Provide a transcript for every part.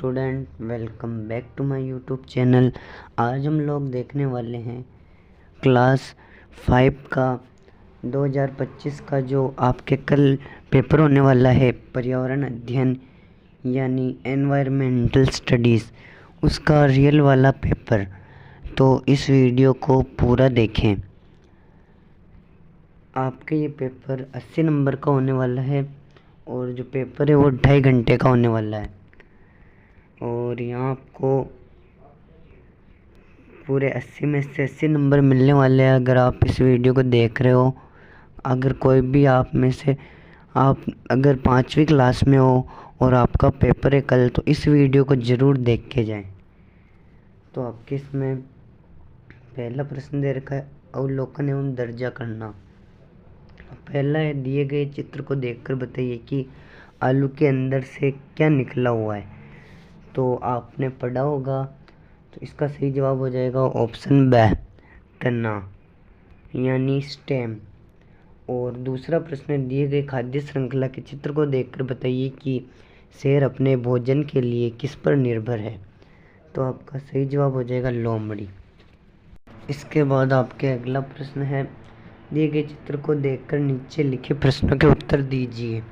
Student, welcome back to my YouTube channel. आज हम लोग देखने वाले हैं क्लास 5 का 2025 का जो आपके कल पेपर होने वाला है, पर्यावरण अध्ययन यानी एनवायरमेंटल स्टडीज़, उसका रियल वाला पेपर। तो इस वीडियो को पूरा देखें। आपके ये पेपर 80 नंबर का होने वाला है और जो पेपर है वो 2.5 घंटे का होने वाला है। और यहाँ आपको पूरे 80 में से 80 नंबर मिलने वाले हैं अगर आप इस वीडियो को देख रहे हो। अगर कोई भी आप में से आप अगर 5वीं क्लास में हो और आपका पेपर है कल, तो इस वीडियो को ज़रूर देख के जाएं। तो आपके इसमें पहला प्रश्न दे रखा है, अवलोकन एवं दर्जा करना। पहला है, दिए गए चित्र को देखकर बताइए कि आलू के अंदर से क्या निकला हुआ है। तो आपने पढ़ा होगा, तो इसका सही जवाब हो जाएगा ऑप्शन ब, तना यानी स्टेम। और दूसरा प्रश्न, दिए गए खाद्य श्रृंखला के चित्र को देखकर बताइए कि शेर अपने भोजन के लिए किस पर निर्भर है। तो आपका सही जवाब हो जाएगा लोमड़ी। इसके बाद आपके अगला प्रश्न है, दिए गए चित्र को देखकर नीचे लिखे प्रश्नों के उत्तर दीजिए।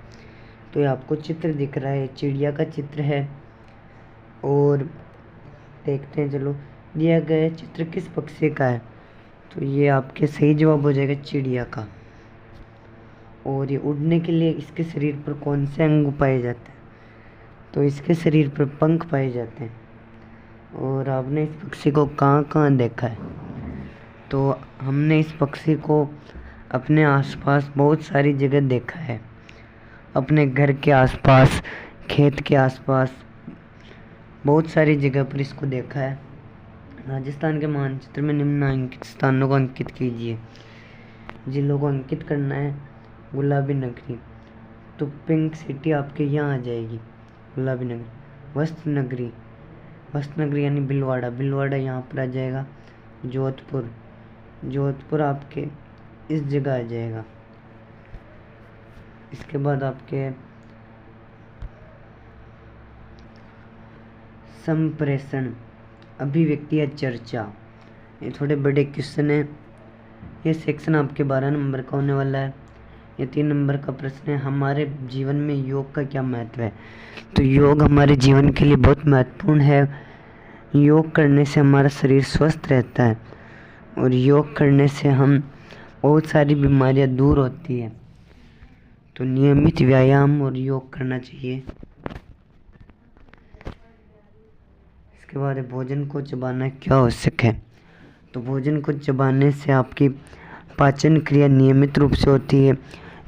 तो ये आपको चित्र दिख रहा है, चिड़िया का चित्र है। और देखते हैं, चलो दिया गया चित्र किस पक्षी का है। तो ये आपके सही जवाब हो जाएगा चिड़िया का। और ये उड़ने के लिए इसके शरीर पर कौन से अंग पाए जाते हैं। तो इसके शरीर पर पंख पाए जाते हैं। और आपने इस पक्षी को कहाँ कहाँ देखा है। तो हमने इस पक्षी को अपने आसपास बहुत सारी जगह देखा है, अपने घर के आसपास, खेत के आसपास, बहुत सारी जगह पर इसको देखा है। राजस्थान के मानचित्र में निम्नलिखित स्थानों को अंकित कीजिए। जिलों को अंकित करना है, गुलाबी नगरी, तो पिंक सिटी आपके यहाँ आ जाएगी, गुलाबी नगरी। वस्त्र नगरी यानी भिलवाड़ा यहाँ पर आ जाएगा। जोधपुर आपके इस जगह आ जाएगा। इसके बाद आपके संप्रेषण, अभिव्यक्ति या चर्चा, ये थोड़े बड़े क्वेश्चन है। ये सेक्शन आपके 12 नंबर का होने वाला है। ये 3 नंबर का प्रश्न है, हमारे जीवन में योग का क्या महत्व है। तो योग हमारे जीवन के लिए बहुत महत्वपूर्ण है। योग करने से हमारा शरीर स्वस्थ रहता है और योग करने से हम बहुत सारी बीमारियां दूर होती है। तो नियमित व्यायाम और योग करना चाहिए। इसके बाद भोजन को चबाना क्यों आवश्यक है। तो भोजन को चबाने से आपकी पाचन क्रिया नियमित रूप से होती है,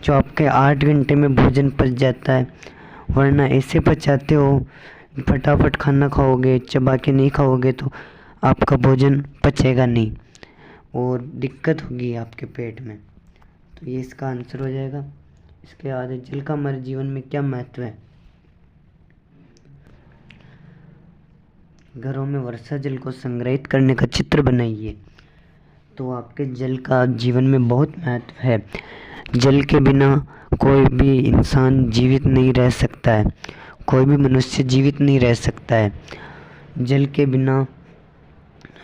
जो आपके 8 घंटे में भोजन पच जाता है। वरना ऐसे पचाते हो, फटाफट खाना खाओगे, चबा के नहीं खाओगे तो आपका भोजन पचेगा नहीं और दिक्कत होगी आपके पेट में। तो ये इसका आंसर हो जाएगा। इसके बाद जल का हमारे जीवन में क्या महत्व है। घरों में वर्षा जल को संग्रहित करने का चित्र बनाइए। तो आपके जल का जीवन में बहुत महत्व है। जल के बिना कोई भी इंसान जीवित नहीं रह सकता है, कोई भी मनुष्य जीवित नहीं रह सकता है। जल के बिना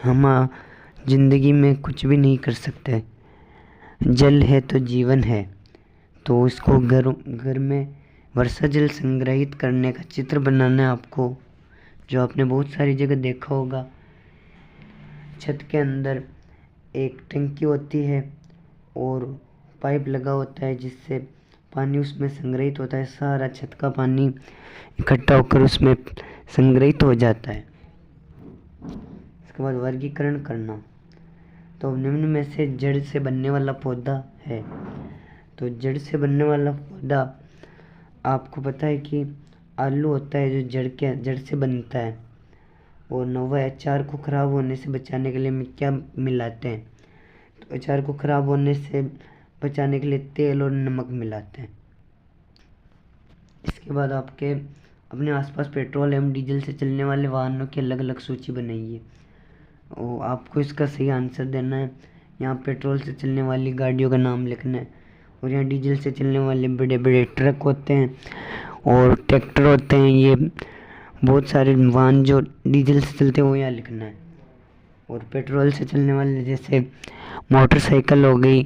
हम जिंदगी में कुछ भी नहीं कर सकते। जल है तो जीवन है। तो इसको घर में वर्षा जल संग्रहित करने का चित्र बनाना है आपको, जो आपने बहुत सारी जगह देखा होगा। छत के अंदर एक टंकी होती है और पाइप लगा होता है जिससे पानी उसमें संग्रहित होता है। सारा छत का पानी इकट्ठा होकर उसमें संग्रहित हो जाता है। इसके बाद वर्गीकरण करना। तो निम्न में से जड़ से बनने वाला पौधा है। तो जड़ से बनने वाला पौधा आपको पता है कि आलू होता है, जो जड़ से बनता है। और नवा अचार को ख़राब होने से बचाने के लिए हम क्या मिलाते हैं। तो अचार को ख़राब होने से बचाने के लिए तेल और नमक मिलाते हैं। इसके बाद आपके अपने आसपास पेट्रोल एवं डीजल से चलने वाले वाहनों की अलग अलग सूची बनाइए और आपको इसका सही आंसर देना है। यहाँ पेट्रोल से चलने वाली गाड़ियों का नाम लिखना है और यहाँ डीजल से चलने वाले बड़े बड़े ट्रक होते हैं और ट्रैक्टर होते हैं, ये बहुत सारे वाहन जो डीजल से चलते हैं वो यहाँ लिखना है। और पेट्रोल से चलने वाले जैसे मोटरसाइकिल हो गई,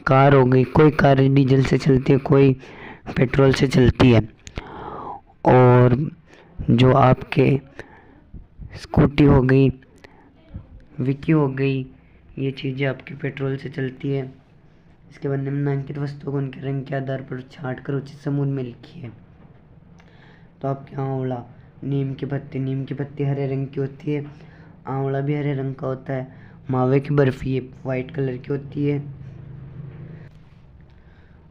कार हो गई, कोई कार डीजल से चलती है, कोई पेट्रोल से चलती है। और जो आपके स्कूटी हो गई, विकी हो गई, ये चीज़ें आपकी पेट्रोल से चलती है। इसके बाद निम्नलिखित वस्तुओं को उनके रंग के आधार पर छाँट कर उचित समूह में लिखिए। तो आपके आंवला, नीम की पत्ती हरे रंग की होती है, आंवला भी हरे रंग का होता है। मावे की बर्फ़ी ये वाइट कलर की होती है।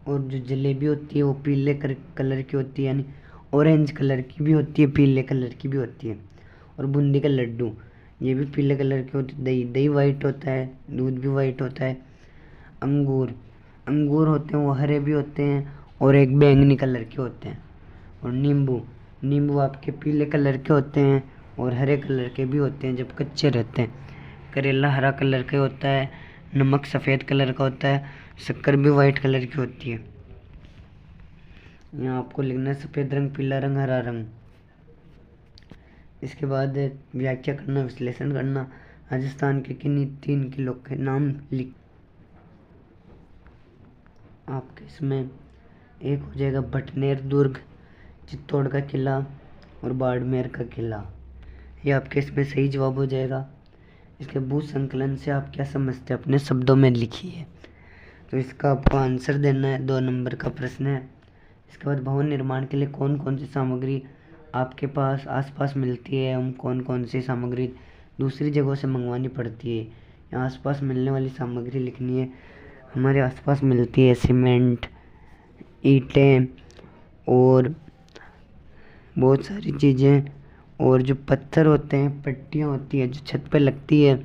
और जो जलेबी होती है वो पीले कलर की होती है, यानी ऑरेंज कलर की भी होती है, पीले कलर की भी होती है। और बूंदी का लड्डू ये भी पीले कलर के होते हैं। दही वाइट होता है, दूध भी वाइट होता है। अंगूर होते हैं वो हरे भी होते हैं और एक बैंगनी कलर के होते हैं। और नींबू आपके पीले कलर के होते हैं और हरे कलर के भी होते हैं जब कच्चे रहते हैं। करेला हरा कलर का होता है, नमक सफ़ेद कलर का होता है, शक्कर भी वाइट कलर की होती है। यहाँ आपको लिखना है सफ़ेद रंग, पीला रंग, हरा रंग। इसके बाद व्याख्या करना, विश्लेषण करना। राजस्थान के किन्हीं 3 किलों के नाम लिख। आपके इसमें एक हो जाएगा भटनेर दुर्ग, चित्तौड़ का किला और बाड़मेर का किला। ये आपके इसमें सही जवाब हो जाएगा। इसके भू संकलन से आप क्या समझते हैं अपने शब्दों में लिखिए। तो इसका आपको आंसर देना है, 2 नंबर का प्रश्न है। इसके बाद भवन निर्माण के लिए कौन कौन सी सामग्री आपके पास आसपास मिलती है एवं कौन कौन सी सामग्री दूसरी जगहों से मंगवानी पड़ती है। यहाँ आसपास मिलने वाली सामग्री लिखनी है। हमारे आसपास मिलती है सीमेंट, ईंटें और बहुत सारी चीज़ें। और जो पत्थर होते हैं, पट्टियाँ होती है जो छत पे लगती है,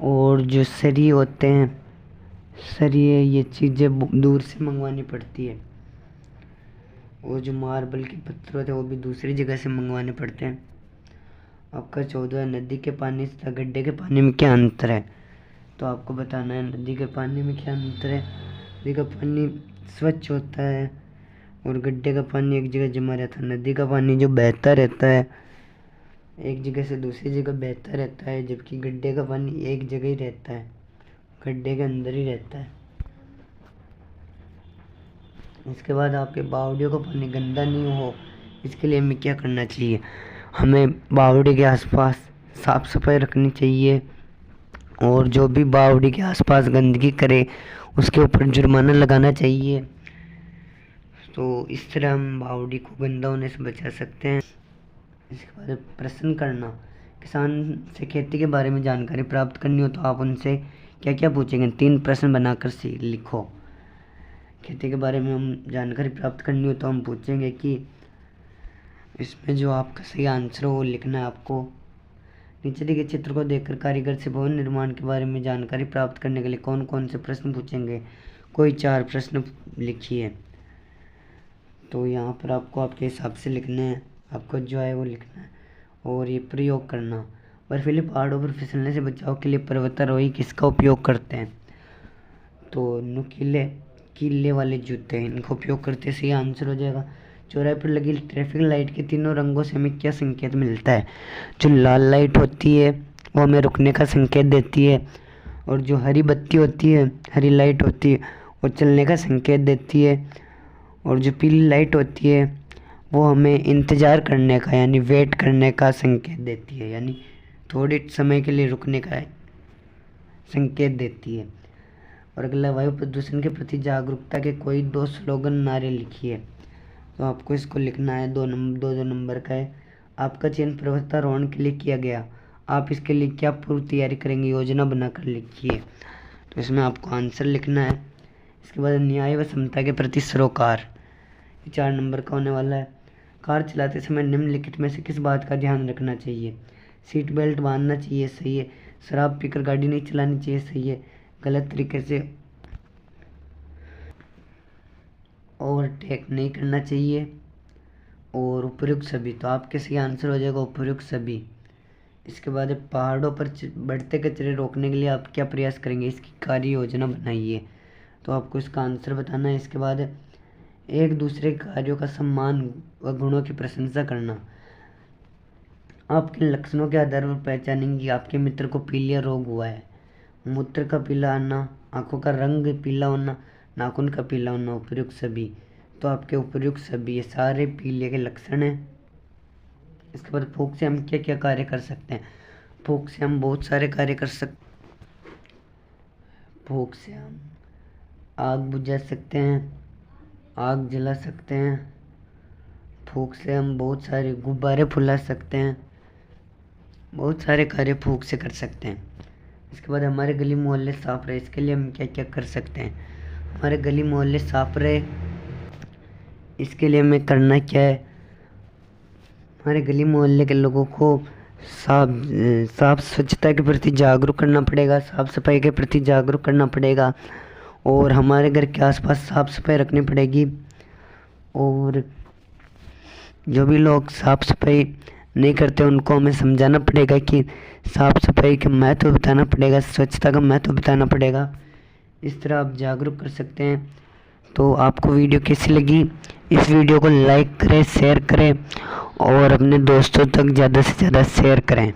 और जो सरिये होते हैं, सरिये, ये चीज़ें दूर से मंगवानी पड़ती है। और जो मार्बल के पत्थर होते हैं वो भी दूसरी जगह से मंगवाने पड़ते हैं। आपका 14 नदी के पानी तथा गड्ढे के पानी में क्या अंतर है। तो आपको बताना है नदी के पानी में क्या अंतर है। नदी का पानी स्वच्छ होता है और गड्ढे का पानी एक जगह जमा रहता है। नदी का पानी जो बहता रहता है एक जगह से दूसरी जगह बहता रहता है, जबकि गड्ढे का पानी एक जगह ही रहता है, गड्ढे के अंदर ही रहता है। इसके बाद आपके बावड़ियों का पानी गंदा नहीं हो, इसके लिए हमें क्या करना चाहिए। हमें बावड़ी के आसपास साफ़ सफाई रखनी चाहिए और जो भी बावड़ी के आसपास गंदगी करे उसके ऊपर जुर्माना लगाना चाहिए। तो इस तरह हम बावड़ी को गंदा होने से बचा सकते हैं। इसके बाद प्रश्न करना। किसान से खेती के बारे में जानकारी प्राप्त करनी हो तो आप उनसे क्या क्या पूछेंगे। 3 प्रश्न बनाकर लिखो। खेती के बारे में हम जानकारी प्राप्त करनी हो तो हम पूछेंगे कि इसमें जो आपका सही आंसर हो वो लिखना है आपको। नीचे दिए गए चित्र को देखकर कारीगर से भवन निर्माण के बारे में जानकारी प्राप्त करने के लिए कौन कौन से प्रश्न पूछेंगे। कोई 4 प्रश्न लिखिए। तो यहाँ पर आपको आपके हिसाब से लिखने हैं, आपको जो है वो लिखना है। और ये प्रयोग करना। बर्फीले पहाड़ों पर फिसलने से बचाव के लिए पर्वतारोही किसका उपयोग करते हैं। तो नुकीले कीले वाले जूते, इनका उपयोग करते से आंसर हो जाएगा। चौराहे पर लगी ट्रैफिक लाइट के तीनों रंगों से हमें क्या संकेत मिलता है। जो लाल लाइट होती है वो हमें रुकने का संकेत देती है, और जो हरी बत्ती होती है, हरी लाइट होती है, वो चलने का संकेत देती है, और जो पीली लाइट होती है वो हमें इंतज़ार करने का यानी वेट करने का संकेत देती है, यानी थोड़े समय के लिए रुकने का संकेत देती है। और अगला, वायु प्रदूषण के प्रति जागरूकता के कोई 2 स्लोगन नारे लिखिए। तो आपको इसको लिखना है, 2 नंबर का है। आपका चयन पर्वतारोहण के लिए किया गया, आप इसके लिए क्या पूर्व तैयारी करेंगे, योजना बनाकर लिखिए। तो इसमें आपको आंसर लिखना है। इसके बाद न्याय व समता के प्रति सरोकार, 4 नंबर का होने वाला है। कार चलाते समय निम्नलिखित में से किस बात का ध्यान रखना चाहिए। सीट बेल्ट बांधना चाहिए, सही है। शराब पीकर गाड़ी नहीं चलानी चाहिए, सही है। गलत तरीके से ओवरटेक नहीं करना चाहिए। और उपयुक्त सभी, तो आपके सही आंसर हो जाएगा उपयुक्त सभी। इसके बाद पहाड़ों पर बढ़ते कचरे रोकने के लिए आप क्या प्रयास करेंगे, इसकी कार्य योजना बनाइए। तो आपको इसका आंसर बताना है। इसके बाद एक दूसरे कार्यों का सम्मान व गुणों की प्रशंसा करना। आपके लक्षणों के आधार पर पहचानेंगे कि आपके मित्र को पीलिया रोग हुआ है। मूत्र का पीला आना, आंखों का रंग पीला होना, नाखून का पीला होना, उपर्युक्त सभी। तो आपके उपर्युक्त सभी ये सारे पीलिया के लक्षण हैं। इसके बाद फूंक से हम क्या क्या कार्य कर सकते हैं। फूंक से हम बहुत सारे कार्य कर सकते। फूंक से हम आग बुझा सकते हैं, आग जला सकते हैं। फूंक से हम बहुत सारे गुब्बारे फुला सकते हैं। बहुत सारे कार्य फूंक से कर सकते हैं। इसके बाद हमारे गली मोहल्ले साफ रहे, इसके लिए हम क्या क्या कर सकते हैं। हमारे गली मोहल्ले साफ रहे, इसके लिए हमें करना क्या है। हमारे गली मोहल्ले के लोगों को साफ स्वच्छता के प्रति जागरूक करना पड़ेगा, साफ सफाई के प्रति जागरूक करना पड़ेगा, और हमारे घर के आसपास साफ सफाई रखनी पड़ेगी। और जो भी लोग साफ सफाई नहीं करते उनको हमें समझाना पड़ेगा कि साफ सफाई का महत्व बताना पड़ेगा, स्वच्छता का महत्व बताना पड़ेगा। इस तरह आप जागरूक कर सकते हैं। तो आपको वीडियो कैसी लगी? इस वीडियो को लाइक करें, शेयर करें और अपने दोस्तों तक ज़्यादा से ज़्यादा शेयर करें।